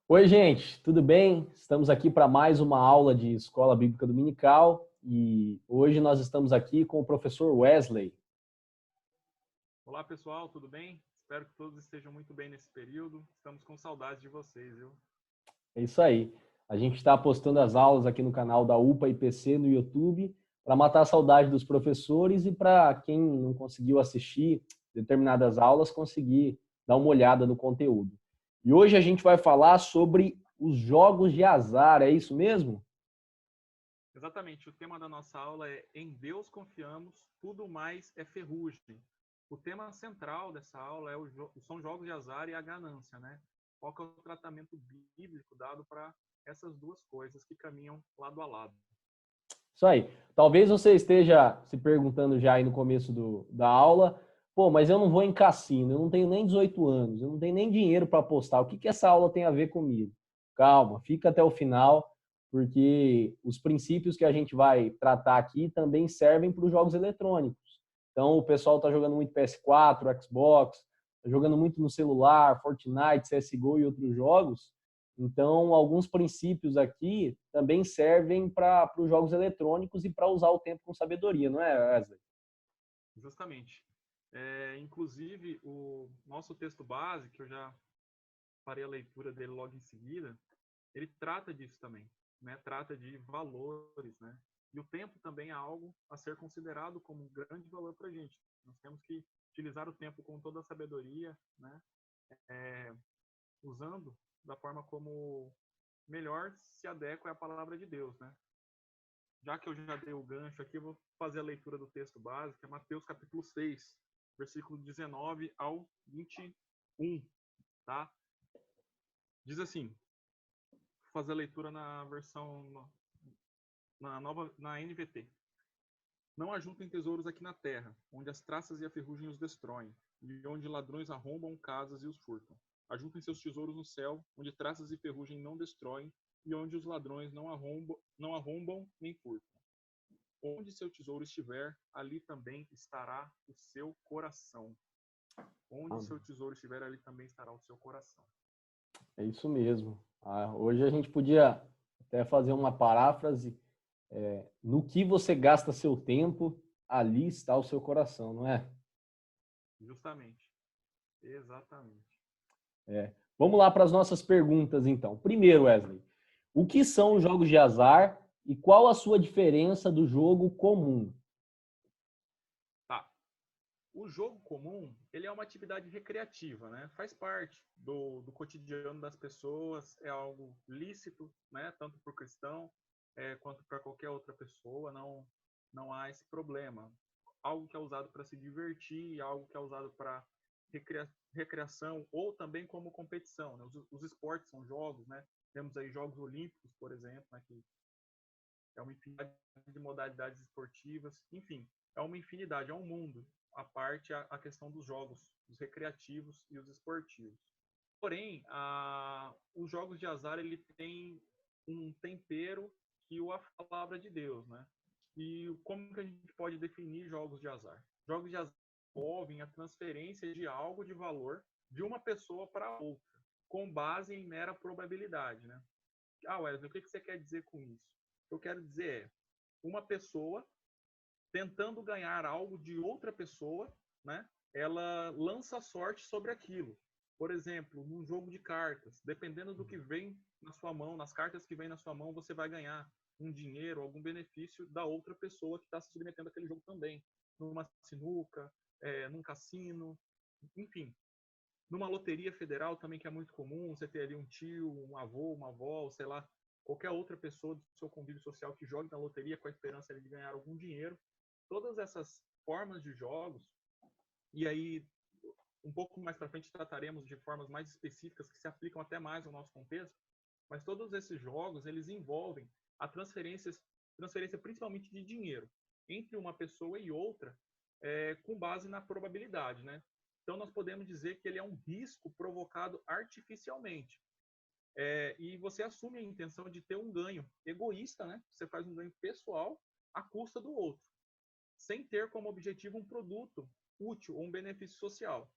Oi, gente, tudo bem? Estamos aqui para mais uma aula de Escola Bíblica Dominical e hoje nós estamos aqui com o professor Wesley. Olá pessoal, tudo bem? Espero que todos estejam muito bem nesse período. Estamos com saudades de vocês, viu? É isso aí. A gente está postando as aulas aqui no canal da UPA IPC no YouTube para matar a saudade dos professores e para quem não conseguiu assistir determinadas aulas conseguir dar uma olhada no conteúdo. E hoje a gente vai falar sobre os jogos de azar, é isso mesmo? Exatamente, o tema da nossa aula é Em Deus confiamos, tudo mais é ferrugem. O tema central dessa aula são jogos de azar e a ganância, né? Qual que é o tratamento bíblico dado para essas duas coisas que caminham lado a lado? Isso aí. Talvez você esteja se perguntando já aí no começo da aula, pô, mas eu não vou em cassino, eu não tenho nem 18 anos, eu não tenho nem dinheiro para apostar. O que que essa aula tem a ver comigo? Calma, fica até o final, porque os princípios que a gente vai tratar aqui também servem para os jogos eletrônicos. Então, o pessoal está jogando muito PS4, Xbox, tá jogando muito no celular, Fortnite, CSGO e outros jogos. Então, alguns princípios aqui também servem para os jogos eletrônicos e para usar o tempo com sabedoria, não é, Wesley? Justamente. Inclusive, o nosso texto base, que eu já farei a leitura dele logo em seguida, ele trata disso também, né? Trata de valores, né? E o tempo também é algo a ser considerado como um grande valor para a gente. Nós temos que utilizar o tempo com toda a sabedoria, né? É, Usando da forma como melhor se adequa à palavra de Deus, né? Já que eu já dei o gancho aqui, eu vou fazer a leitura do texto básico, que é Mateus capítulo 6, versículo 19 ao 21, tá? Diz assim, vou fazer a leitura na versão na NVT. Não ajuntem tesouros aqui na terra, onde as traças e a ferrugem os destroem, e onde ladrões arrombam casas e os furtam. Ajuntem seus tesouros no céu, onde traças e ferrugem não destroem, e onde os ladrões não arrombam nem furtam. Onde seu tesouro estiver, ali também estará o seu coração. Onde seu tesouro estiver, ali também estará o seu coração. É isso mesmo. Hoje a gente podia até fazer uma paráfrase. No que você gasta seu tempo, ali está o seu coração, não é? Justamente. Exatamente. Vamos lá para as nossas perguntas, então. Primeiro, Wesley, o que são os jogos de azar e qual a sua diferença do jogo comum? Tá. O jogo comum, ele é uma atividade recreativa, né? Faz parte do cotidiano das pessoas, é algo lícito, né? Tanto para o cristão quanto para qualquer outra pessoa, não há esse problema. Algo que é usado para se divertir, algo que é usado para recreação ou também como competição, né? Os esportes são jogos, né? Temos aí Jogos Olímpicos, por exemplo, né? Que é uma infinidade de modalidades esportivas, enfim, é uma infinidade, é um mundo, a parte a questão dos jogos, os recreativos e os esportivos. Porém, os jogos de azar ele tem um tempero que a palavra de Deus, né? E como que a gente pode definir jogos de azar? Jogos de azar envolvem a transferência de algo de valor de uma pessoa para outra, com base em mera probabilidade, né? Wesley, o que você quer dizer com isso? O que eu quero dizer é uma pessoa tentando ganhar algo de outra pessoa, né? Ela lança sorte sobre aquilo. Por exemplo, num jogo de cartas, dependendo do que vem na sua mão, nas cartas que vem na sua mão, você vai ganhar um dinheiro, algum benefício da outra pessoa que está se submetendo àquele jogo também. Numa sinuca, num cassino, enfim. Numa loteria federal também, que é muito comum, você ter ali um tio, um avô, uma avó, sei lá, qualquer outra pessoa do seu convívio social que jogue na loteria com a esperança de ganhar algum dinheiro. Todas essas formas de jogos, e aí um pouco mais para frente trataremos de formas mais específicas que se aplicam até mais ao nosso contexto, mas todos esses jogos, eles envolvem a transferência principalmente de dinheiro entre uma pessoa e outra, com base na probabilidade, né? Então, nós podemos dizer que ele é um risco provocado artificialmente. E você assume a intenção de ter um ganho egoísta, né? Você faz um ganho pessoal à custa do outro, sem ter como objetivo um produto útil ou um benefício social.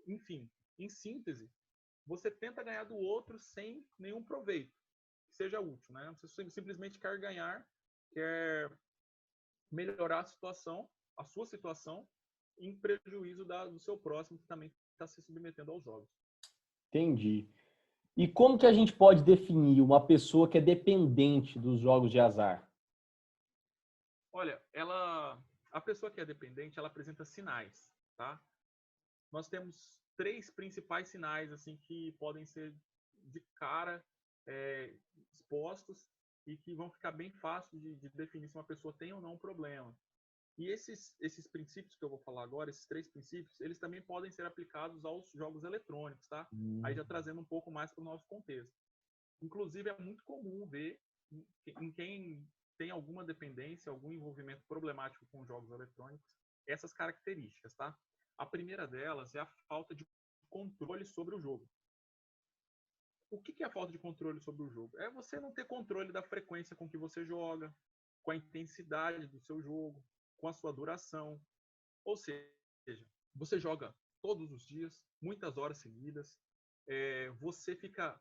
Enfim, em síntese, você tenta ganhar do outro sem nenhum proveito que seja útil, né? Você simplesmente quer ganhar, quer melhorar a sua situação, em prejuízo do seu próximo que também está se submetendo aos jogos. Entendi. E como que a gente pode definir uma pessoa que é dependente dos jogos de azar? Olha, a pessoa que é dependente, ela apresenta sinais, tá? Nós temos 3 principais sinais assim que podem ser de cara expostos e que vão ficar bem fácil de definir se uma pessoa tem ou não um problema. E esses princípios que eu vou falar agora, esses 3 princípios, eles também podem ser aplicados aos jogos eletrônicos, tá? Aí já trazendo um pouco mais para o nosso contexto. Inclusive, é muito comum ver em quem tem alguma dependência, algum envolvimento problemático com jogos eletrônicos, essas características, tá? A primeira delas é a falta de controle sobre o jogo. O que é a falta de controle sobre o jogo? É você não ter controle da frequência com que você joga, com a intensidade do seu jogo, com a sua duração. Ou seja, você joga todos os dias, muitas horas seguidas, você fica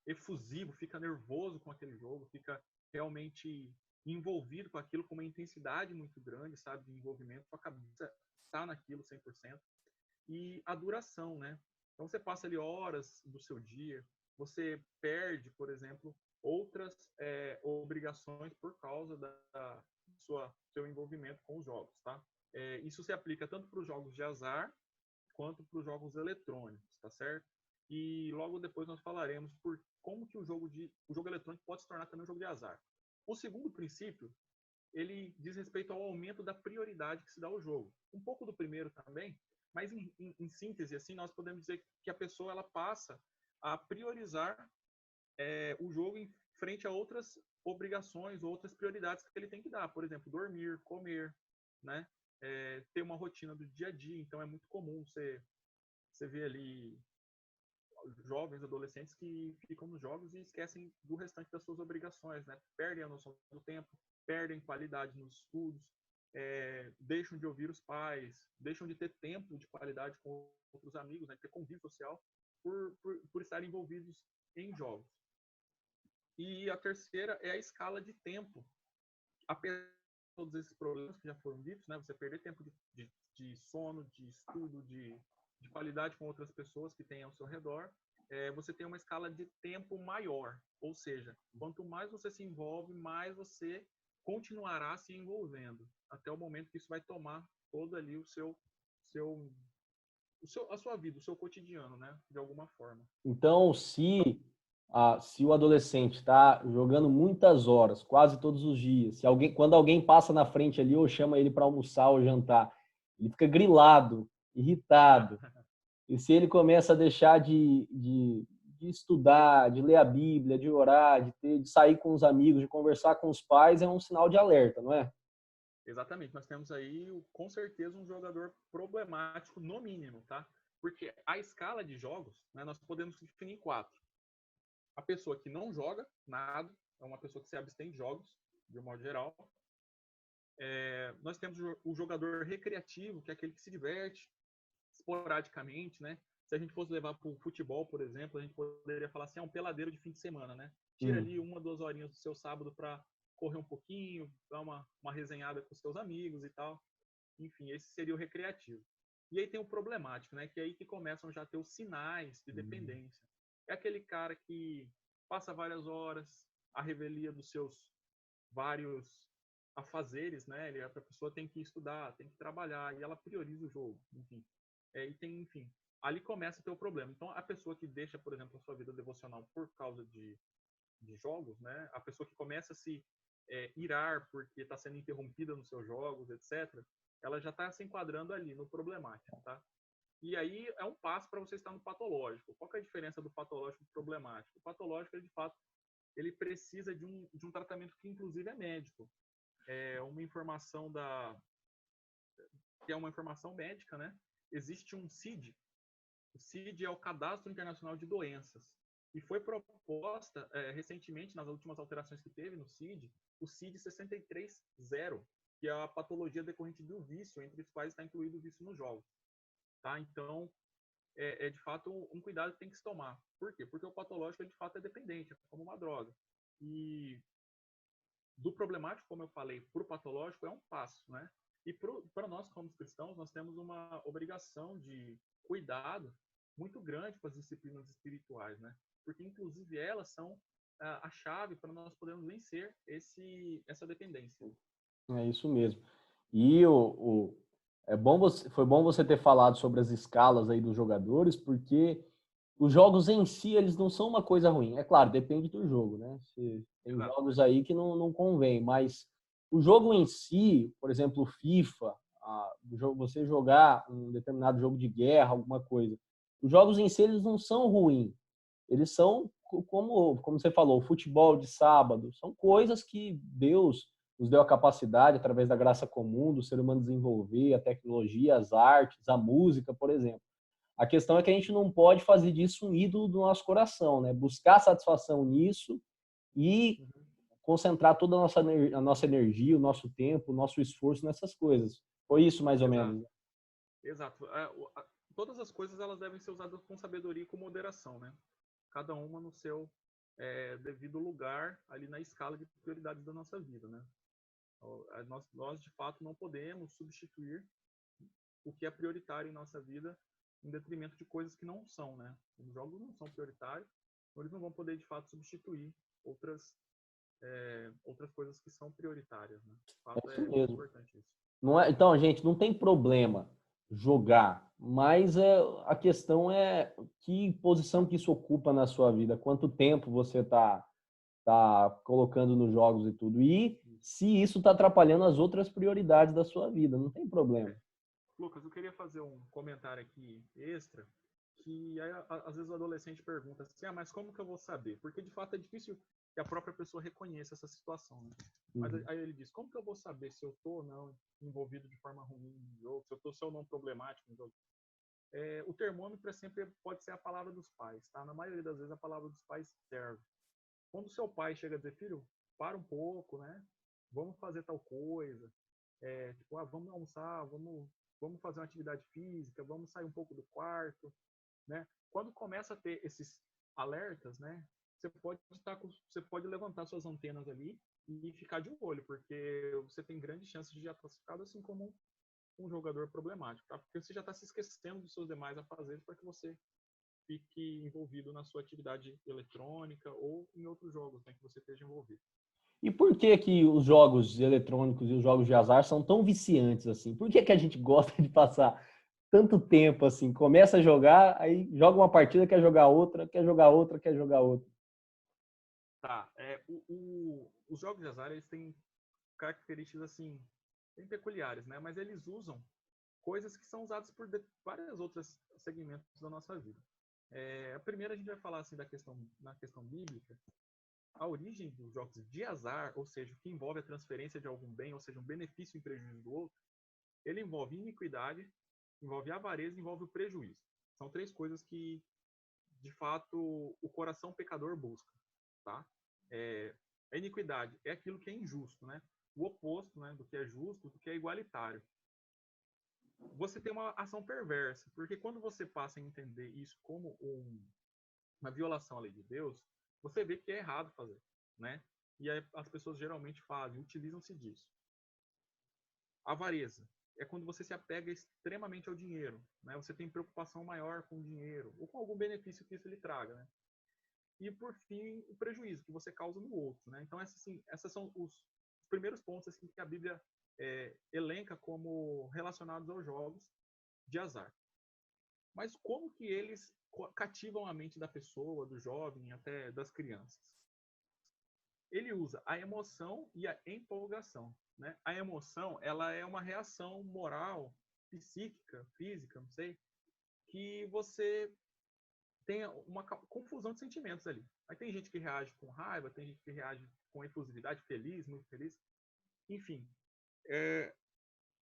efusivo, fica nervoso com aquele jogo, fica realmente envolvido com aquilo com uma intensidade muito grande, sabe, de envolvimento, sua cabeça está naquilo 100%. E a duração, né? Então você passa ali horas do seu dia, você perde, por exemplo, outras obrigações por causa da seu envolvimento com os jogos, tá? Isso se aplica tanto para os jogos de azar quanto para os jogos eletrônicos, tá certo? E logo depois nós falaremos por como que o jogo eletrônico pode se tornar também um jogo de azar. O segundo princípio, ele diz respeito ao aumento da prioridade que se dá ao jogo. Um pouco do primeiro também, mas em síntese, assim, nós podemos dizer que a pessoa ela passa a priorizar o jogo em frente a outras obrigações, outras prioridades que ele tem que dar. Por exemplo, dormir, comer, né? Ter uma rotina do dia a dia. Então, é muito comum você ver ali jovens, adolescentes que ficam nos jogos e esquecem do restante das suas obrigações, né? Perdem a noção do tempo, perdem qualidade nos estudos, deixam de ouvir os pais, deixam de ter tempo de qualidade com outros amigos, né? Ter convívio social por estarem envolvidos em jogos. E a terceira é a escala de tempo. Apesar de todos esses problemas que já foram ditos, né? Você perder tempo de sono, de estudo, de qualidade com outras pessoas que tem ao seu redor, você tem uma escala de tempo maior. Ou seja, quanto mais você se envolve, mais você continuará se envolvendo, até o momento que isso vai tomar todo ali a sua vida, o seu cotidiano, né? De alguma forma. Então, se o adolescente está jogando muitas horas, quase todos os dias, quando alguém passa na frente ali ou chama ele para almoçar ou jantar, ele fica grilado, irritado. E se ele começa a deixar de estudar, de ler a Bíblia, de orar, de sair com os amigos, de conversar com os pais, é um sinal de alerta, não é? Exatamente. Nós temos aí, com certeza, um jogador problemático, no mínimo, tá? Porque a escala de jogos, né, nós podemos definir em 4. A pessoa que não joga nada, é uma pessoa que se abstém de jogos, de um modo geral. Nós temos o jogador recreativo, que é aquele que se diverte esporadicamente, né? Se a gente fosse levar para o futebol, por exemplo, a gente poderia falar assim, é um peladeiro de fim de semana, né? Tira ali 1, 2 horinhas do seu sábado para correr um pouquinho, dar uma resenhada com os seus amigos e tal. Enfim, esse seria o recreativo. E aí tem o problemático, né? Que é aí que começam já a ter os sinais de dependência. É aquele cara que passa várias horas à revelia dos seus vários afazeres, né? A pessoa tem que estudar, tem que trabalhar, e ela prioriza o jogo, enfim. Enfim, ali começa a ter o problema. Então, a pessoa que deixa, por exemplo, a sua vida devocional por causa de jogos, né? A pessoa que começa a se irar porque está sendo interrompida nos seus jogos, etc., ela já está se enquadrando ali no problemático, tá? E aí é um passo para você estar no patológico. Qual que é a diferença do patológico e do problemático? O patológico, ele, de fato, ele precisa de um tratamento que, inclusive, é médico. Uma informação que é uma informação médica, né? Existe um CID. O CID é o Cadastro Internacional de Doenças. E foi proposta recentemente, nas últimas alterações que teve no CID, o CID 630, que é a patologia decorrente do vício, entre os quais está incluído o vício nos jogos. Tá? Então, de fato um cuidado que tem que se tomar. Por quê? Porque o patológico, ele, de fato, é dependente, é como uma droga. E do problemático, como eu falei, para o patológico é um passo, né? E para nós, como cristãos, nós temos uma obrigação de cuidado muito grande com as disciplinas espirituais, né? Porque, inclusive, elas são a chave para nós podermos vencer essa dependência. É isso mesmo. E foi bom você ter falado sobre as escalas aí dos jogadores, porque os jogos em si, eles não são uma coisa ruim. É claro, depende do jogo, né? Tem Exato. jogos aí que não convém, mas o jogo em si, por exemplo, o FIFA, você jogar um determinado jogo de guerra, alguma coisa, os jogos em si, eles não são ruins. Eles são, como você falou, o futebol de sábado, são coisas que Deus nos deu a capacidade, através da graça comum, do ser humano desenvolver, a tecnologia, as artes, a música, por exemplo. A questão é que a gente não pode fazer disso um ídolo do nosso coração, né? Buscar satisfação nisso e concentrar toda a nossa energia, o nosso tempo, o nosso esforço nessas coisas. Foi isso, mais ou Exato. menos. Exato. Todas as coisas, elas devem ser usadas com sabedoria e com moderação, né? Cada uma no seu devido lugar ali na escala de prioridades da nossa vida, né? Nós, de fato, não podemos substituir o que é prioritário em nossa vida em detrimento de coisas que não são, né? Os jogos não são prioritários, então eles não vão poder, de fato, substituir outras coisas que são prioritárias, né? De É fato, isso é muito mesmo. importante isso. Não é, então, gente, não tem problema jogar, mas a questão é que posição que isso ocupa na sua vida, quanto tempo você tá colocando nos jogos e tudo, e se isso está atrapalhando as outras prioridades da sua vida, não tem problema. Lucas, eu queria fazer um comentário aqui extra, que aí, às vezes o adolescente pergunta assim, mas como que eu vou saber? Porque de fato é difícil que a própria pessoa reconheça essa situação, né? Mas aí ele diz, como que eu vou saber se eu estou ou não envolvido de forma ruim no jogo, se eu não problemático no jogo? O termômetro sempre pode ser a palavra dos pais, tá? Na maioria das vezes a palavra dos pais serve. Quando o seu pai chega a dizer, filho, para um pouco, né? Vamos fazer tal coisa. Tipo, vamos almoçar, vamos fazer uma atividade física, vamos sair um pouco do quarto, né? Quando começa a ter esses alertas, né? Você pode levantar suas antenas ali e ficar de olho, porque você tem grande chance de já estar classificado assim como um jogador problemático, tá? Porque você já está se esquecendo dos seus demais afazeres para que você fique envolvido na sua atividade eletrônica ou em outros jogos, né, que você esteja envolvido. E por que que os jogos eletrônicos e os jogos de azar são tão viciantes assim? Por que que a gente gosta de passar tanto tempo assim? Começa a jogar, aí joga uma partida, quer jogar outra, quer jogar outra, quer jogar outra. Tá, os jogos de azar, eles têm características assim, bem peculiares, né? Mas eles usam coisas que são usadas por vários outros segmentos da nossa vida. A primeira a gente vai falar assim na questão bíblica. A origem dos jogos de azar, ou seja, que envolve a transferência de algum bem, ou seja, um benefício em prejuízo do outro, ele envolve iniquidade, envolve avareza, envolve o prejuízo. São três coisas que, de fato, o coração pecador busca, tá? A iniquidade é aquilo que é injusto, né? O oposto, né, do que é justo, do que é igualitário. Você tem uma ação perversa, porque quando você passa a entender isso como uma violação à lei de Deus, você vê que é errado fazer, né? E aí as pessoas geralmente fazem, utilizam-se disso. Avareza é quando você se apega extremamente ao dinheiro, né? Você tem preocupação maior com o dinheiro ou com algum benefício que isso lhe traga, né? E por fim, o prejuízo que você causa no outro, né? Então essas são os primeiros pontos assim, que a Bíblia elenca como relacionados aos jogos de azar. Mas como que eles cativam a mente da pessoa, do jovem, até das crianças? Ele usa a emoção e a empolgação, né? A emoção, ela é uma reação moral, psíquica, física, não sei, que você tem uma confusão de sentimentos ali. Aí tem gente que reage com raiva, tem gente que reage com efusividade, feliz, muito feliz. Enfim,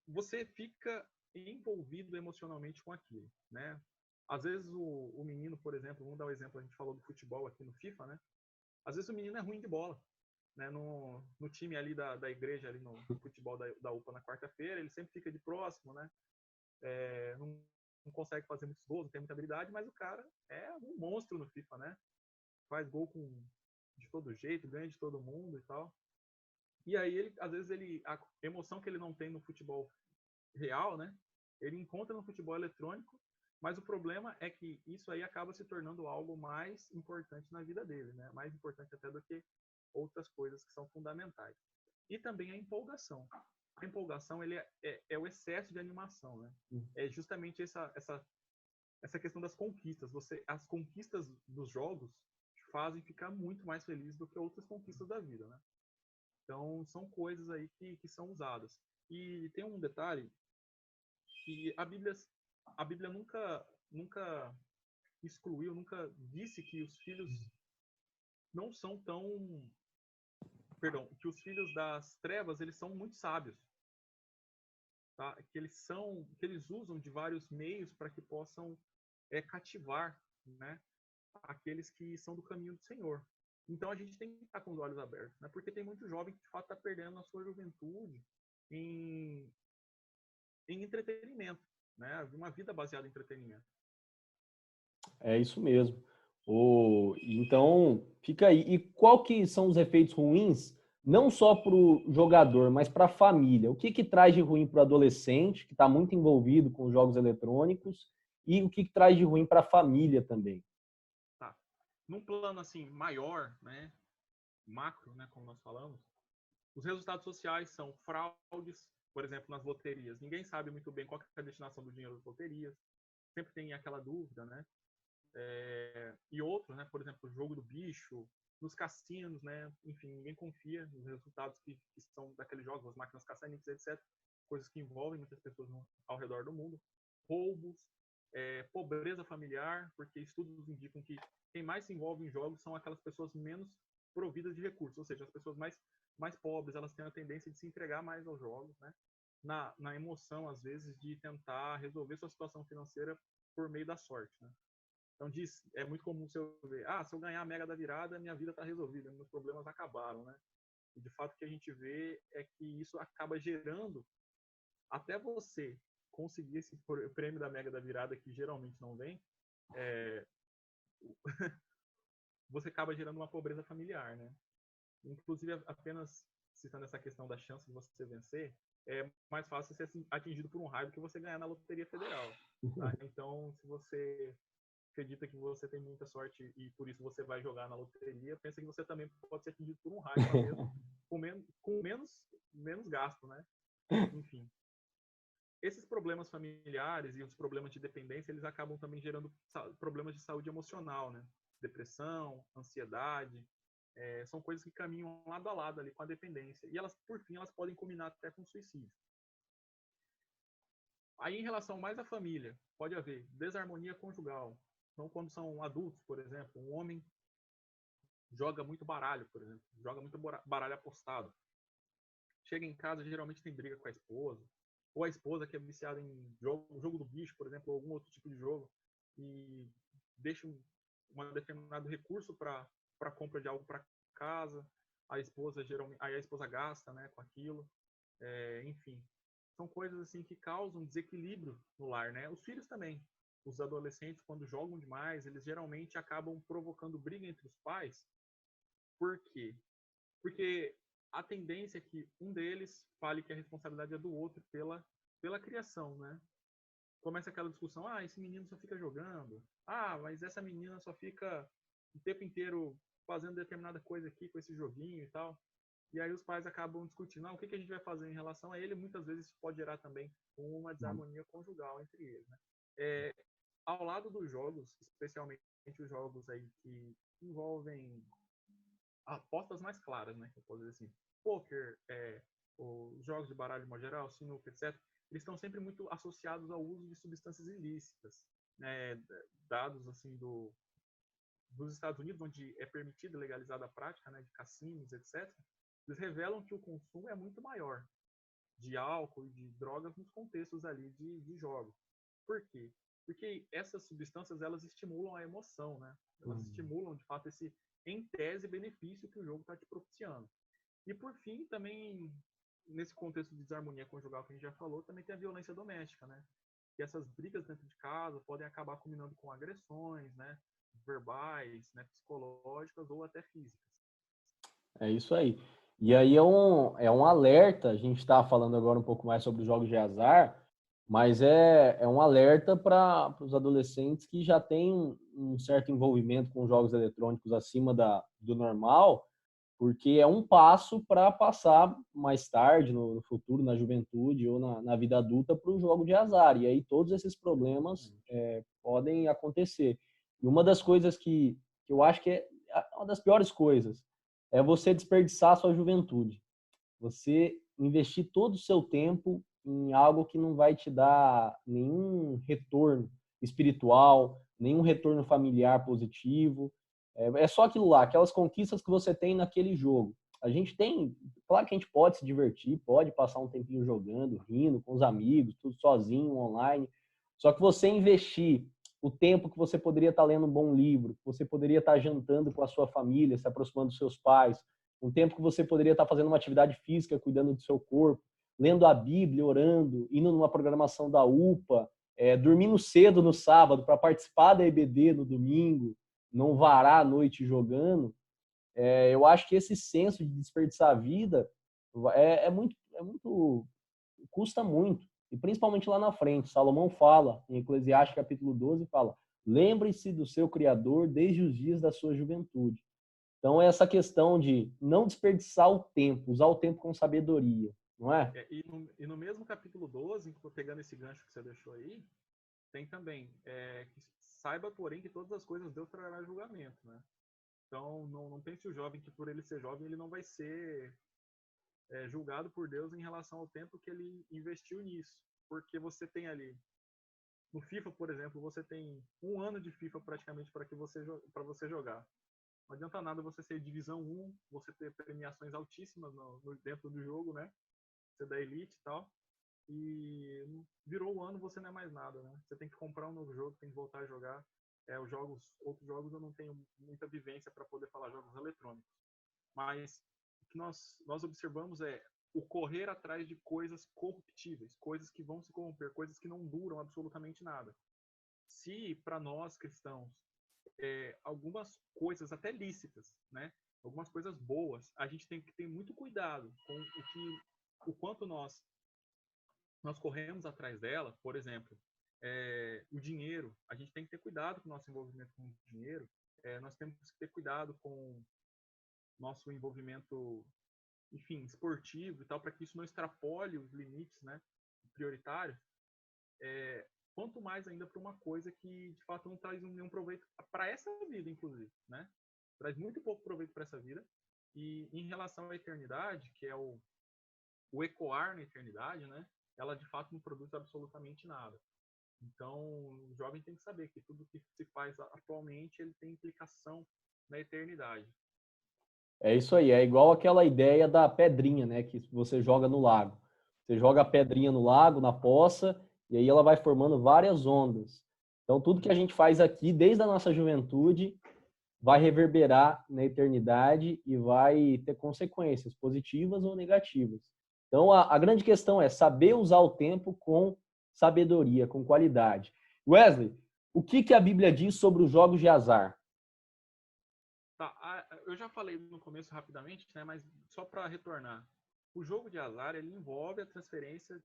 você fica envolvido emocionalmente com aquilo, né? Às vezes o menino, por exemplo, vamos dar um exemplo, a gente falou do futebol aqui no FIFA, né? Às vezes o menino é ruim de bola, né? No time ali da igreja, ali no futebol da UPA na quarta-feira, ele sempre fica de próximo, né? não consegue fazer muitos gols, não tem muita habilidade, mas o cara é um monstro no FIFA, né? Faz gol de todo jeito, ganha de todo mundo e tal. E aí, às vezes, a emoção que ele não tem no futebol real, né? Ele encontra no futebol eletrônico, mas o problema é que isso aí acaba se tornando algo mais importante na vida dele, né? Mais importante até do que outras coisas que são fundamentais. E também a empolgação. A empolgação é o excesso de animação, né? É justamente essa questão das conquistas. As conquistas dos jogos te fazem ficar muito mais feliz do que outras conquistas da vida, né? Então, são coisas aí que são usadas. E tem um detalhe que a Bíblia nunca excluiu, nunca disse que os filhos não são tão, perdão, que os filhos das trevas, eles são muito sábios, tá? Que eles usam de vários meios para que possam cativar, né, aqueles que são do caminho do Senhor. Então a gente tem que estar com os olhos abertos, né? Porque tem muito jovem que de fato está perdendo a sua juventude em entretenimento, né? Uma vida baseada em entretenimento. É isso mesmo. Então, fica aí. E qual que são os efeitos ruins, não só para o jogador, mas para a família? O que traz de ruim para o adolescente, que está muito envolvido com os jogos eletrônicos, e o que traz de ruim para a família também? Tá. Num plano assim maior, né, macro, né, como nós falamos, os resultados sociais são fraudes, por exemplo, nas loterias. Ninguém sabe muito bem qual é a destinação do dinheiro das loterias. Sempre tem aquela dúvida, né? E outros, né? Por exemplo, o jogo do bicho, nos cassinos, né? Enfim, ninguém confia nos resultados que são daqueles jogos, as máquinas caça-níqueis, etc. Coisas que envolvem muitas pessoas ao redor do mundo. Roubos, pobreza familiar, porque estudos indicam que quem mais se envolve em jogos são aquelas pessoas menos providas de recursos, ou seja, as pessoas mais pobres, elas têm a tendência de se entregar mais aos jogos, né? Na emoção, às vezes, de tentar resolver sua situação financeira por meio da sorte, né? Então, é muito comum você ver, se eu ganhar a Mega da Virada, minha vida está resolvida, meus problemas acabaram, né? E, de fato, o que a gente vê é que isso acaba gerando, até você conseguir esse prêmio da Mega da Virada, que geralmente não vem, você acaba gerando uma pobreza familiar, né? Inclusive, apenas citando essa questão da chance de você vencer, é mais fácil ser atingido por um raio do que você ganhar na Loteria Federal. Tá? Então, se você acredita que você tem muita sorte e por isso você vai jogar na loteria, pensa que você também pode ser atingido por um raio lá mesmo, com menos gasto, né? Enfim. Esses problemas familiares e os problemas de dependência, eles acabam também gerando problemas de saúde emocional, né? Depressão, ansiedade, são coisas que caminham lado a lado ali com a dependência. E elas, por fim, elas podem culminar até com suicídio. Aí, em relação mais à família, pode haver desarmonia conjugal. Então, quando são adultos, por exemplo, um homem joga muito baralho, por exemplo, joga muito baralho apostado. Chega em casa, geralmente tem briga com a esposa, ou a esposa que é viciada em jogo do bicho, por exemplo, ou algum outro tipo de jogo, e deixa um determinado recurso para compra de algo para casa, aí a esposa gasta, né, com aquilo, enfim. São coisas assim que causam desequilíbrio no lar, né? Os filhos também. Os adolescentes, quando jogam demais, eles geralmente acabam provocando briga entre os pais. Por quê? Porque a tendência é que um deles fale que a responsabilidade é do outro pela criação, né? Começa aquela discussão, esse menino só fica jogando, mas essa menina só fica o tempo inteiro fazendo determinada coisa aqui com esse joguinho e tal. E aí os pais acabam discutindo, o que a gente vai fazer em relação a ele. Muitas vezes isso pode gerar também uma desarmonia conjugal entre eles, né? Ao lado dos jogos, especialmente os jogos aí que envolvem apostas mais claras, né? Que eu posso dizer assim, poker, os jogos de baralho de modo geral, sinuca, etc. Eles estão sempre muito associados ao uso de substâncias ilícitas, né? Dados assim dos Estados Unidos, onde é permitida e legalizada a prática, né, de cassinos, etc., eles revelam que o consumo é muito maior de álcool e de drogas nos contextos ali de jogos. Por quê? Porque essas substâncias, elas estimulam a emoção, né? Elas estimulam, de fato, esse, em tese, benefício que o jogo está te propiciando. E, por fim, também, nesse contexto de desarmonia conjugal que a gente já falou, também tem a violência doméstica, né? que essas brigas dentro de casa podem acabar culminando com agressões, né, verbais, né, psicológicas ou até físicas. É isso aí. E aí é um alerta, a gente está falando agora um pouco mais sobre os jogos de azar, mas é um alerta para os adolescentes que já têm um certo envolvimento com jogos eletrônicos acima do normal, porque é um passo para passar mais tarde, no futuro, na juventude ou na vida adulta, para o jogo de azar. E aí todos esses problemas podem acontecer. E uma das coisas que eu acho que é uma das piores coisas é você desperdiçar a sua juventude. Você investir todo o seu tempo em algo que não vai te dar nenhum retorno espiritual, nenhum retorno familiar positivo. É só aquilo lá, aquelas conquistas que você tem naquele jogo. A gente tem, claro que a gente pode se divertir, pode passar um tempinho jogando, rindo com os amigos, tudo sozinho, online. Só que você investir o tempo que você poderia estar lendo um bom livro, que você poderia estar jantando com a sua família, se aproximando dos seus pais, um tempo que você poderia estar fazendo uma atividade física, cuidando do seu corpo, lendo a Bíblia, orando, indo numa programação da UPA, dormindo cedo no sábado para participar da EBD no domingo, não varar a noite jogando. Eu acho que esse senso de desperdiçar a vida custa muito. E principalmente lá na frente, Salomão fala, em Eclesiastes capítulo 12, fala: lembre-se do seu Criador desde os dias da sua juventude. Então, é essa questão de não desperdiçar o tempo, usar o tempo com sabedoria, não é? E no mesmo capítulo 12, pegando esse gancho que você deixou aí, tem também, que saiba, porém, que todas as coisas Deus trará julgamento, né? Então, não pense o jovem que por ele ser jovem, ele não vai ser julgado por Deus em relação ao tempo que ele investiu nisso. Porque você tem ali, no FIFA, por exemplo, você tem 1 ano de FIFA praticamente para você jogar. Não adianta nada você ser divisão 1, você ter premiações altíssimas dentro do jogo, né? Você da elite e tal. E virou o ano, você não é mais nada, né? Você tem que comprar um novo jogo, tem que voltar a jogar. Outros jogos eu não tenho muita vivência para poder falar jogos eletrônicos. Mas o que nós observamos é o correr atrás de coisas corruptíveis, coisas que vão se corromper, coisas que não duram absolutamente nada. Se para nós cristãos algumas coisas até lícitas, né? Algumas coisas boas, a gente tem que ter muito cuidado com o quanto nós corremos atrás dela. Por exemplo, o dinheiro, a gente tem que ter cuidado com o nosso envolvimento com o dinheiro. Nós temos que ter cuidado com nosso envolvimento, enfim, esportivo e tal, para que isso não extrapole os limites, né, prioritários. Quanto mais ainda para uma coisa que de fato não traz nenhum proveito para essa vida, inclusive, né? Traz muito pouco proveito para essa vida. E em relação à eternidade, que é o ecoar na eternidade, né? Ela de fato não produz absolutamente nada. Então, o jovem tem que saber que tudo que se faz atualmente ele tem implicação na eternidade. É isso aí, é igual aquela ideia da pedrinha, né, que você joga no lago. Você joga a pedrinha no lago, na poça, e aí ela vai formando várias ondas. Então, tudo que a gente faz aqui, desde a nossa juventude, vai reverberar na eternidade e vai ter consequências positivas ou negativas. Então, a grande questão é saber usar o tempo com sabedoria, com qualidade. Wesley, o que a Bíblia diz sobre os jogos de azar? Tá, eu já falei no começo rapidamente, né, mas só para retornar. O jogo de azar, ele envolve a transferência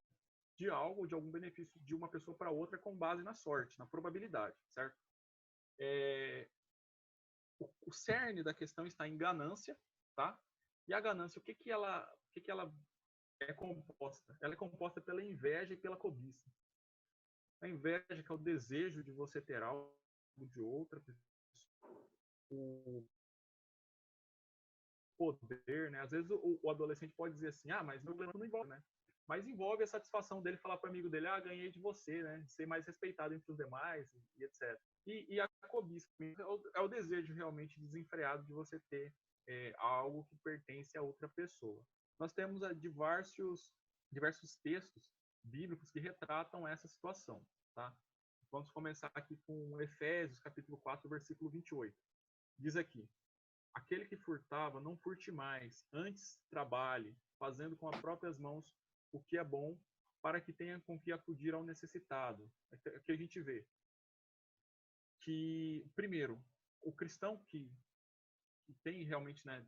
de algo, de algum benefício de uma pessoa para outra com base na sorte, na probabilidade, certo? O cerne da questão está em ganância, tá? E a ganância, o que ela é composta? Ela é composta pela inveja e pela cobiça. A inveja, que é o desejo de você ter algo de outra pessoa, o poder, né? Às vezes o adolescente pode dizer assim, mas meu problema não envolve, né? Mas envolve a satisfação dele falar para o amigo dele, ganhei de você, né? Ser mais respeitado entre os demais e etc. E a cobiça é o desejo realmente desenfreado de você ter algo que pertence a outra pessoa. Nós temos diversos textos bíblicos que retratam essa situação, tá? Vamos começar aqui com Efésios, capítulo 4, versículo 28. Diz aqui: aquele que furtava, não furte mais, antes trabalhe, fazendo com as próprias mãos o que é bom, para que tenha com que acudir ao necessitado. Aqui a gente vê que, primeiro, o cristão que tem realmente, né,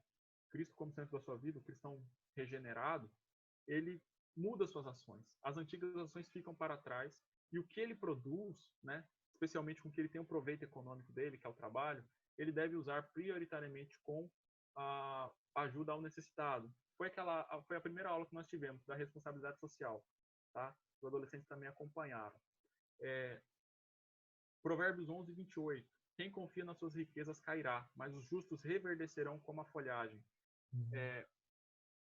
Cristo como centro da sua vida, o cristão regenerado, ele muda suas ações. As antigas ações ficam para trás e o que ele produz, né, especialmente com o que ele tem um proveito econômico dele, que é o trabalho, ele deve usar prioritariamente com a ajuda ao necessitado. Foi a primeira aula que nós tivemos da responsabilidade social, tá? Os adolescentes também acompanharam. Provérbios 11, 28. Quem confia nas suas riquezas cairá, mas os justos reverdecerão como a folhagem.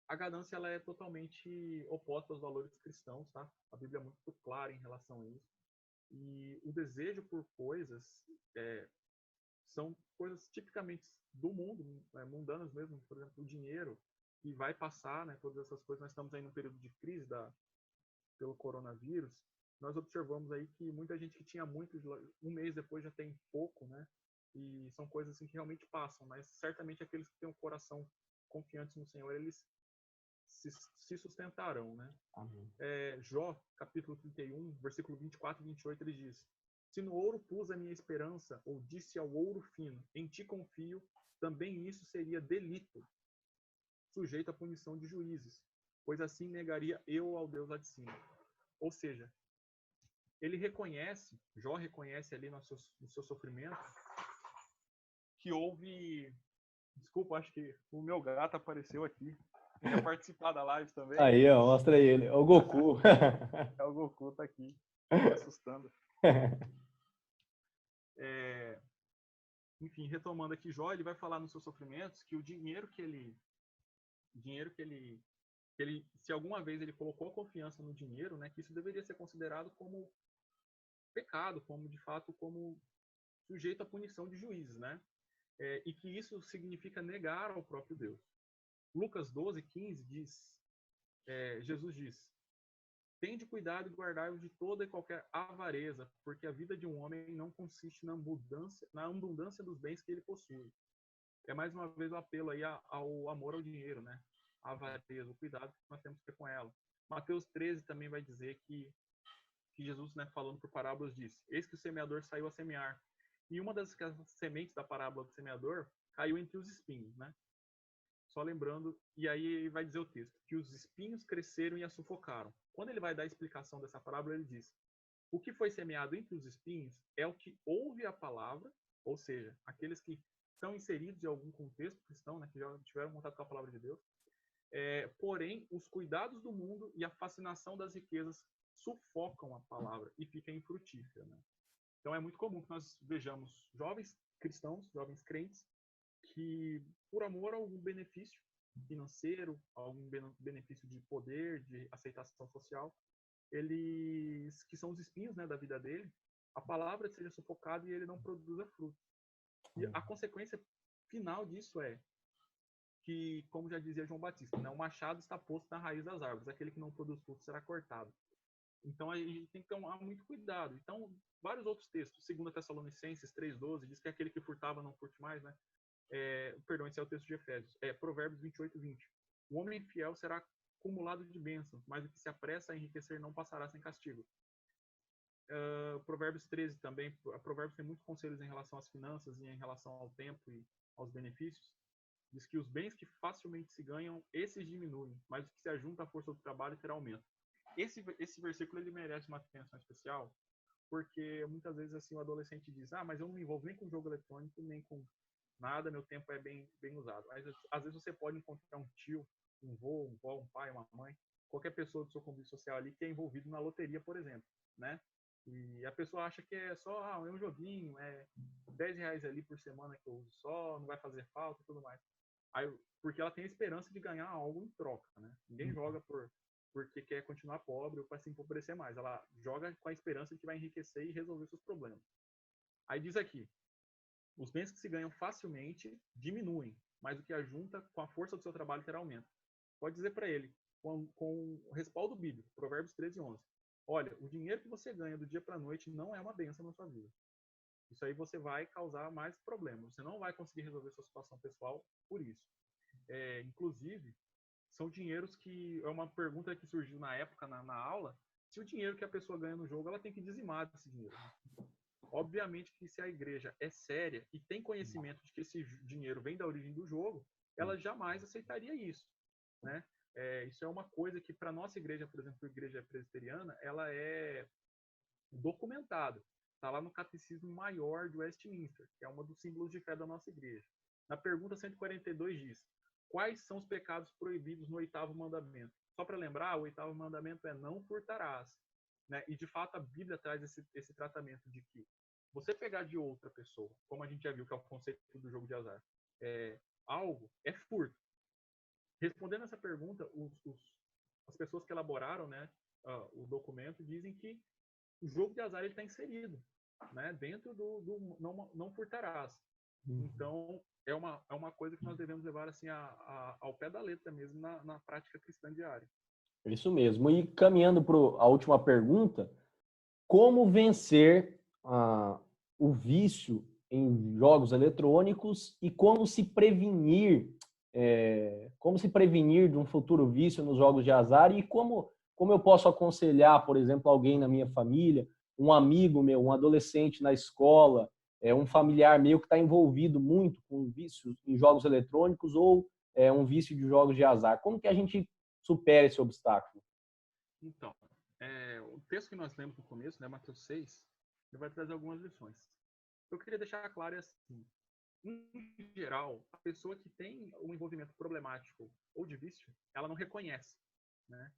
A ganância ela é totalmente oposta aos valores cristãos, tá? A Bíblia é muito clara em relação a isso. E o desejo por coisas são coisas tipicamente do mundo, mundanas mesmo. Por exemplo, o dinheiro, que vai passar, né? Todas essas coisas. Nós estamos aí num período de crise pelo coronavírus. Nós observamos aí que muita gente que tinha muito, um mês depois já tem pouco, né? E são coisas assim que realmente passam, mas certamente aqueles que têm um coração confiantes no Senhor, eles se sustentarão, né? Jó, capítulo 31, versículo 24 e 28, ele diz: se no ouro pus a minha esperança, ou disse ao ouro fino, em ti confio, também isso seria delito, sujeito à punição de juízes, pois assim negaria eu ao Deus lá de cima. Ou seja, Jó reconhece ali no seu sofrimento, que houve... Desculpa, acho que o meu gato apareceu aqui. Quer participar da live também? Aí, ó, mostra ele. É o Goku. É o Goku, tá aqui, me assustando. Enfim, retomando aqui, Jó, ele vai falar nos seus sofrimentos que o dinheiro que ele, se alguma vez ele colocou confiança no dinheiro, né, que isso deveria ser considerado como pecado, como de fato como sujeito à punição de juízes, né? E que isso significa negar ao próprio Deus. Lucas 12, 15 diz, Jesus diz: tende cuidado e guardai-vos de toda e qualquer avareza, porque a vida de um homem não consiste na abundância dos bens que ele possui. É mais uma vez o apelo aí ao amor ao dinheiro, né? A avareza, o cuidado que nós temos que ter com ela. Mateus 13 também vai dizer que Jesus, né, falando por parábolas, diz: eis que o semeador saiu a semear. E uma das sementes da parábola do semeador caiu entre os espinhos, né? Só lembrando, e aí vai dizer o texto, que os espinhos cresceram e a sufocaram. Quando ele vai dar a explicação dessa parábola, ele diz: o que foi semeado entre os espinhos é o que ouve a palavra, ou seja, aqueles que estão inseridos em algum contexto cristão, né, que já tiveram contato com a palavra de Deus. Porém, os cuidados do mundo e a fascinação das riquezas sufocam a palavra e fica infrutífera, né? Então é muito comum que nós vejamos jovens cristãos, jovens crentes, que por amor a algum benefício financeiro, algum benefício de poder, de aceitação social, eles, que são os espinhos, né, da vida dele, a palavra seja sufocada e ele não produza frutos. E a consequência final disso é que, como já dizia João Batista, né, o machado está posto na raiz das árvores, aquele que não produz frutos será cortado. Então a gente tem que tomar muito cuidado. Então, vários outros textos, 2 Tessalonicenses 3,12, diz que aquele que furtava não furte mais, né? Perdão, esse é o texto de Efésios. Provérbios 28, 20. O homem fiel será acumulado de bênçãos, mas o que se apressa a enriquecer não passará sem castigo. Provérbios 13 também. Provérbios tem muitos conselhos em relação às finanças e em relação ao tempo e aos benefícios. Diz que os bens que facilmente se ganham, esses diminuem, mas o que se ajunta à força do trabalho terá aumento. Esse versículo ele merece uma atenção especial, porque muitas vezes assim o adolescente diz: mas eu não me envolvo nem com jogo eletrônico, nem com nada, meu tempo é bem usado. Mas às vezes você pode encontrar um tio, um vô, um pai, uma mãe, qualquer pessoa do seu convívio social ali que é envolvido na loteria, por exemplo, né? E a pessoa acha que é só é um joguinho, é R$10 ali por semana que eu uso só, não vai fazer falta e tudo mais. Aí, porque ela tem a esperança de ganhar algo em troca, né? Ninguém joga porque quer continuar pobre ou para se empobrecer mais. Ela joga com a esperança de que vai enriquecer e resolver seus problemas. Aí diz aqui: os bens que se ganham facilmente diminuem, mas o que ajunta com a força do seu trabalho terá aumento. Pode dizer para ele, com o respaldo bíblico, Provérbios 13, 11. Olha, o dinheiro que você ganha do dia para a noite não é uma bênção na sua vida. Isso aí você vai causar mais problemas. Você não vai conseguir resolver sua situação pessoal por isso. Inclusive, são dinheiros que... É uma pergunta que surgiu na época, na aula, se o dinheiro que a pessoa ganha no jogo, ela tem que dizimar desse dinheiro. Obviamente que se a igreja é séria e tem conhecimento de que esse dinheiro vem da origem do jogo, ela jamais aceitaria isso, né? Isso é uma coisa que, para nossa igreja, por exemplo, a igreja presbiteriana, ela é documentada. Está lá no Catecismo Maior de Westminster, que é um dos símbolos de fé da nossa igreja. Na pergunta 142 diz: quais são os pecados proibidos no 8º mandamento? Só para lembrar, o 8º mandamento é não furtarás, né? E de fato a Bíblia traz esse tratamento de que você pegar de outra pessoa, como a gente já viu que é o conceito do jogo de azar, algo é furto. Respondendo essa pergunta, as pessoas que elaboraram, né, o documento dizem que o jogo de azar está inserido, né, dentro do não furtarás. Então, é uma coisa que nós devemos levar assim, ao pé da letra mesmo na prática cristã diária. Isso mesmo. E caminhando para a última pergunta, como vencer o vício em jogos eletrônicos e como se prevenir de um futuro vício nos jogos de azar e como eu posso aconselhar, por exemplo, alguém na minha família, um amigo meu, um adolescente na escola, um familiar meu que está envolvido muito com vício em jogos eletrônicos ou um vício de jogos de azar. Como que a gente supera esse obstáculo? Então, o texto que nós lemos no começo, né, Mateus 6, ele vai trazer algumas lições. Eu queria deixar claro assim, em geral, a pessoa que tem um envolvimento problemático ou de vício, ela não reconhece, né,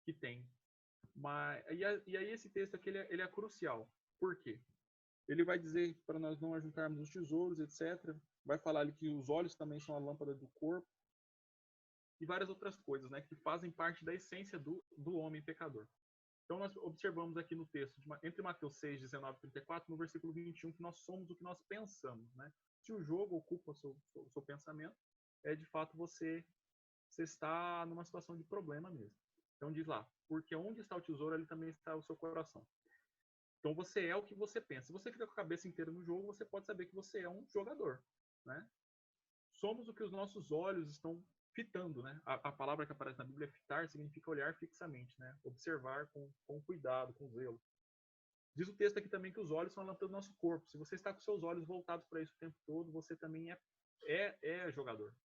que tem. E aí esse texto aqui ele é crucial. Por quê? Ele vai dizer para nós não ajuntarmos os tesouros, etc. Vai falar ali que os olhos também são a lâmpada do corpo e várias outras coisas, né, que fazem parte da essência do homem pecador. Então, nós observamos aqui no texto, entre Mateus 6, 19 e 34, no versículo 21, que nós somos o que nós pensamos, né? Se o jogo ocupa o seu pensamento, de fato você está numa situação de problema mesmo. Então, diz lá, porque onde está o tesouro, ali também está o seu coração. Então, você é o que você pensa. Se você fica com a cabeça inteira no jogo, você pode saber que você é um jogador, né? Somos o que os nossos olhos estão fitando, né? A palavra que aparece na Bíblia, fitar, significa olhar fixamente, né? Observar com cuidado, com zelo. Diz o texto aqui também que os olhos são a lâmpada do nosso corpo. Se você está com seus olhos voltados para isso o tempo todo, você também é jogador.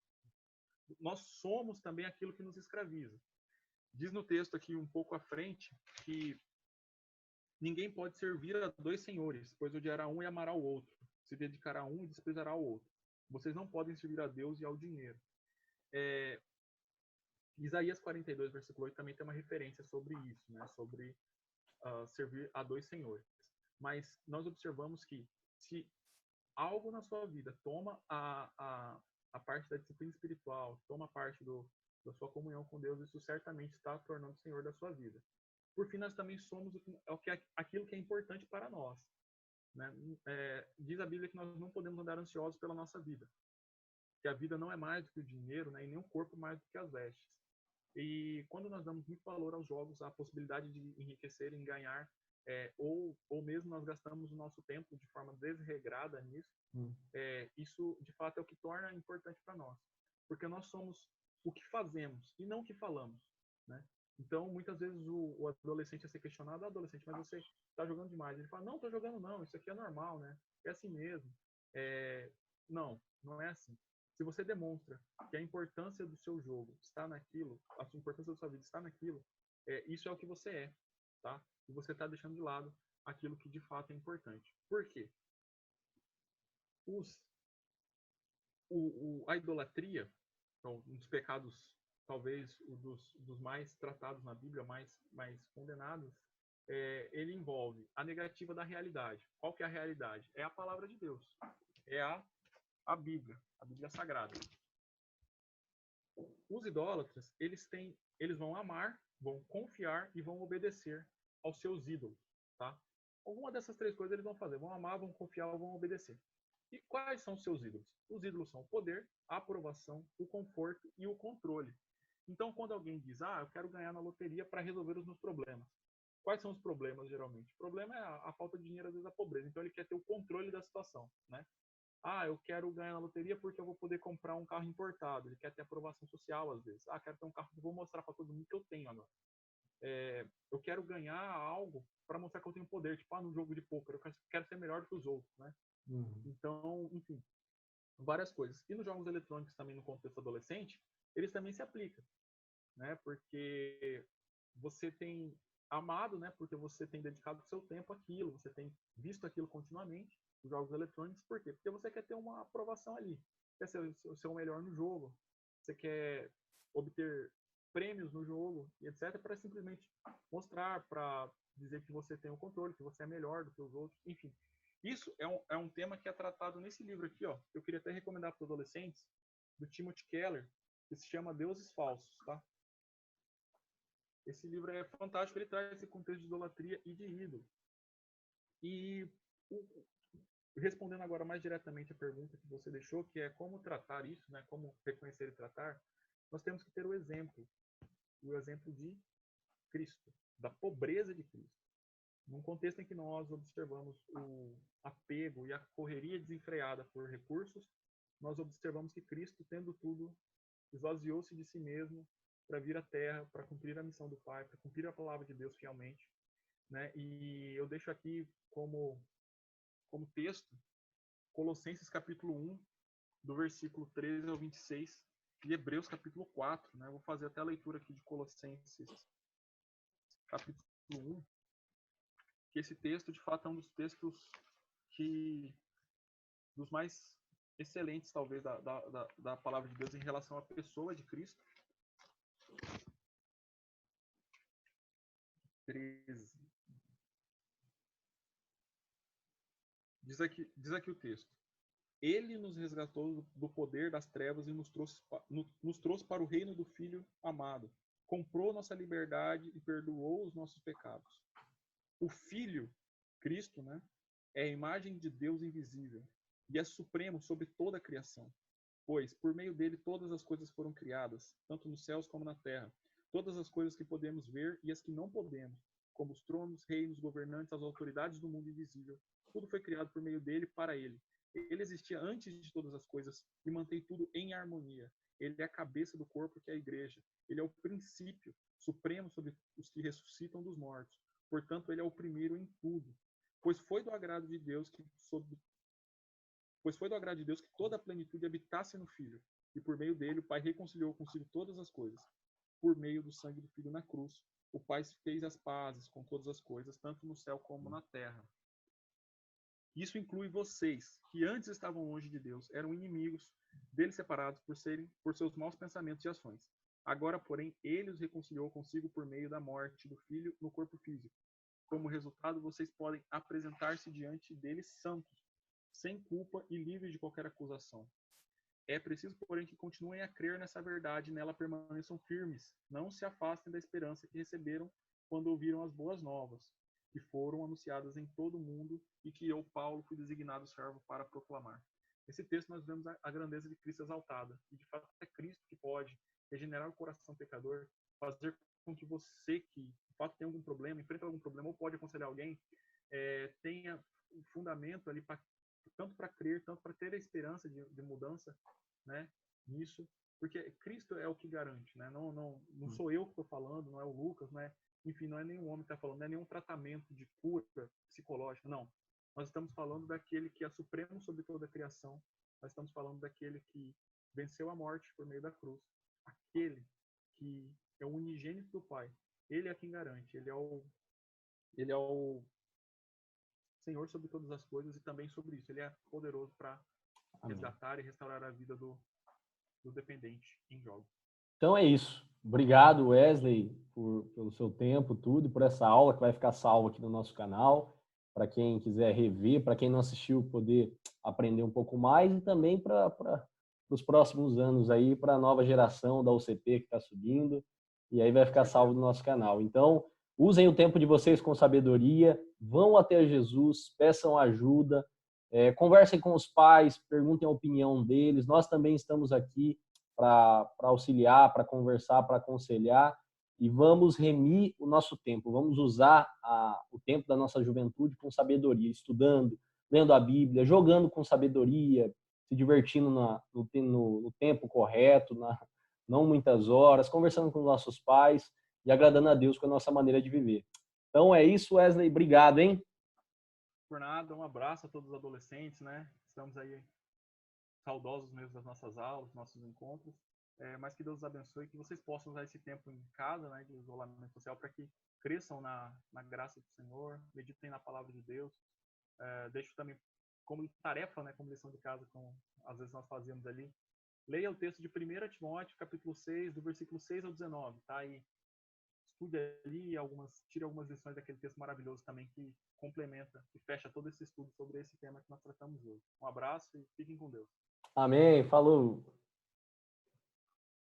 Nós somos também aquilo que nos escraviza. Diz no texto aqui um pouco à frente que ninguém pode servir a dois senhores, pois odiará um e amará o outro. Se dedicará a um e desprezará o outro. Vocês não podem servir a Deus e ao dinheiro. Isaías 42, versículo 8, também tem uma referência sobre isso, né? Sobre servir a dois senhores. Mas nós observamos que se algo na sua vida toma a parte da disciplina espiritual, toma parte da sua comunhão com Deus, isso certamente está tornando o Senhor da sua vida. Por fim, nós também somos aquilo que é importante para nós, né? Diz a Bíblia que nós não podemos andar ansiosos pela nossa vida, que a vida não é mais do que o dinheiro, né? E nem o corpo mais do que as vestes. E quando nós damos muito valor aos jogos, a possibilidade de enriquecer, em ganhar, ou mesmo nós gastamos o nosso tempo de forma desregrada nisso, isso de fato é o que torna importante para nós. Porque nós somos o que fazemos e não o que falamos, né? Então, muitas vezes o adolescente é ser questionado: adolescente, mas você está jogando demais. Ele fala: não, estou jogando não, isso aqui é normal, né? É assim mesmo. Não é assim. Se você demonstra que a importância do seu jogo está naquilo, a importância da sua vida está naquilo, isso é o que você é, tá? E você está deixando de lado aquilo que de fato é importante. Por quê? A idolatria, então, um dos pecados, talvez dos mais tratados na Bíblia, mais condenados, ele envolve a negativa da realidade. Qual que é a realidade? É a palavra de Deus. É a Bíblia Sagrada. Os idólatras, eles vão amar, vão confiar e vão obedecer aos seus ídolos, tá? Alguma dessas três coisas eles vão fazer: vão amar, vão confiar ou vão obedecer. E quais são os seus ídolos? Os ídolos são o poder, a aprovação, o conforto e o controle. Então, quando alguém diz: eu quero ganhar na loteria para resolver os meus problemas. Quais são os problemas, geralmente? O problema é a falta de dinheiro, às vezes a pobreza. Então, ele quer ter o controle da situação, né? Eu quero ganhar na loteria porque eu vou poder comprar um carro importado. Ele quer ter aprovação social, às vezes. Quero ter um carro que eu vou mostrar para todo mundo que eu tenho agora. eu quero ganhar algo para mostrar que eu tenho poder, tipo, no jogo de pôquer, eu quero ser melhor do que os outros, né? Então, enfim, várias coisas. E nos jogos eletrônicos também, no contexto adolescente, eles também se aplicam, né? Porque você tem amado, né? Porque você tem dedicado seu tempo àquilo, você tem visto aquilo continuamente, os jogos eletrônicos. Por quê? Porque você quer ter uma aprovação ali, quer ser o melhor no jogo, você quer obter prêmios no jogo, e etc, para simplesmente mostrar, para dizer que você tem o controle, que você é melhor do que os outros, enfim. Isso é um tema que é tratado nesse livro aqui, ó. Eu queria até recomendar para os adolescentes, do Timothy Keller, que se chama Deuses Falsos, tá? Esse livro é fantástico, ele traz esse contexto de idolatria e de ídolo. E respondendo agora mais diretamente a pergunta que você deixou, que é como tratar isso, né? Como reconhecer e tratar, nós temos que ter o exemplo de Cristo, da pobreza de Cristo. Num contexto em que nós observamos o apego e a correria desenfreada por recursos, nós observamos que Cristo, tendo tudo, esvaziou-se de si mesmo para vir à Terra, para cumprir a missão do Pai, para cumprir a palavra de Deus fielmente, né? E eu deixo aqui como texto Colossenses capítulo 1, do versículo 13 ao 26, e Hebreus capítulo 4, né? Eu vou fazer até a leitura aqui de Colossenses capítulo 1, que esse texto, de fato, é um dos textos dos mais excelentes, talvez, da palavra de Deus em relação à pessoa de Cristo. 13. Diz aqui o texto. Ele nos resgatou do poder das trevas e nos trouxe para o reino do Filho amado. Comprou nossa liberdade e perdoou os nossos pecados. O Filho, Cristo, né, é a imagem de Deus invisível e é supremo sobre toda a criação. Pois, por meio dele, todas as coisas foram criadas, tanto nos céus como na terra. Todas as coisas que podemos ver e as que não podemos, como os tronos, reinos, governantes, as autoridades do mundo invisível. Tudo foi criado por meio dele e para ele. Ele existia antes de todas as coisas e mantém tudo em harmonia. Ele é a cabeça do corpo, que é a igreja. Ele é o princípio supremo sobre os que ressuscitam dos mortos. Portanto, ele é o primeiro em tudo. Pois foi do agrado de Deus que toda a plenitude habitasse no Filho, e por meio dele o Pai reconciliou consigo todas as coisas. Por meio do sangue do Filho na cruz, o Pai fez as pazes com todas as coisas, tanto no céu como na terra. Isso inclui vocês, que antes estavam longe de Deus, eram inimigos dele, separados por seus maus pensamentos e ações. Agora, porém, ele os reconciliou consigo por meio da morte do Filho no corpo físico. Como resultado, vocês podem apresentar-se diante dele santos, sem culpa e livres de qualquer acusação. É preciso, porém, que continuem a crer nessa verdade e nela permaneçam firmes. Não se afastem da esperança que receberam quando ouviram as boas novas, que foram anunciadas em todo o mundo e que eu, Paulo, fui designado servo para proclamar. Nesse texto nós vemos a grandeza de Cristo exaltada. E, de fato, é Cristo que pode regenerar o coração pecador, fazer com que você, que de fato tem algum problema, enfrenta algum problema ou pode aconselhar alguém, tenha um fundamento ali tanto para crer, tanto para ter a esperança de mudança, né, nisso, porque Cristo é o que garante, né? Não sou eu que estou falando, não é o Lucas, né? Enfim, não é nenhum homem que está falando, não é nenhum tratamento de cura psicológica, não. Nós estamos falando daquele que é supremo sobre toda a criação, nós estamos falando daquele que venceu a morte por meio da cruz, aquele que é o unigênito do Pai, ele é quem garante, ele é o Senhor sobre todas as coisas e também sobre isso. Ele é poderoso para resgatar e restaurar a vida do dependente em jogo. Então é isso. Obrigado, Wesley, pelo seu tempo, tudo, e por essa aula que vai ficar salva aqui no nosso canal. Para quem quiser rever, para quem não assistiu, poder aprender um pouco mais e também para os próximos anos aí, para a nova geração da UCP que está subindo. E aí vai ficar salvo no nosso canal. Então, usem o tempo de vocês com sabedoria, vão até Jesus, peçam ajuda, conversem com os pais, perguntem a opinião deles. Nós também estamos aqui para auxiliar, para conversar, para aconselhar, e vamos remir o nosso tempo, vamos usar o tempo da nossa juventude com sabedoria, estudando, lendo a Bíblia, jogando com sabedoria, se divertindo no tempo correto, não muitas horas, conversando com nossos pais, e agradando a Deus com a nossa maneira de viver. Então é isso, Wesley. Obrigado, hein? Por nada, um abraço a todos os adolescentes, né? Estamos aí saudosos mesmo das nossas aulas, nossos encontros. Mas que Deus os abençoe, que vocês possam usar esse tempo em casa, né, de isolamento social, para que cresçam na graça do Senhor, meditem na palavra de Deus. Deixo também como tarefa, né, como lição de casa, como às vezes nós fazemos ali, leia o texto de 1 Timóteo, capítulo 6, do versículo 6 ao 19, tá? aí estude ali tire algumas lições daquele texto maravilhoso também que complementa e fecha todo esse estudo sobre esse tema que nós tratamos hoje. Um abraço e fiquem com Deus. Amém. Falou.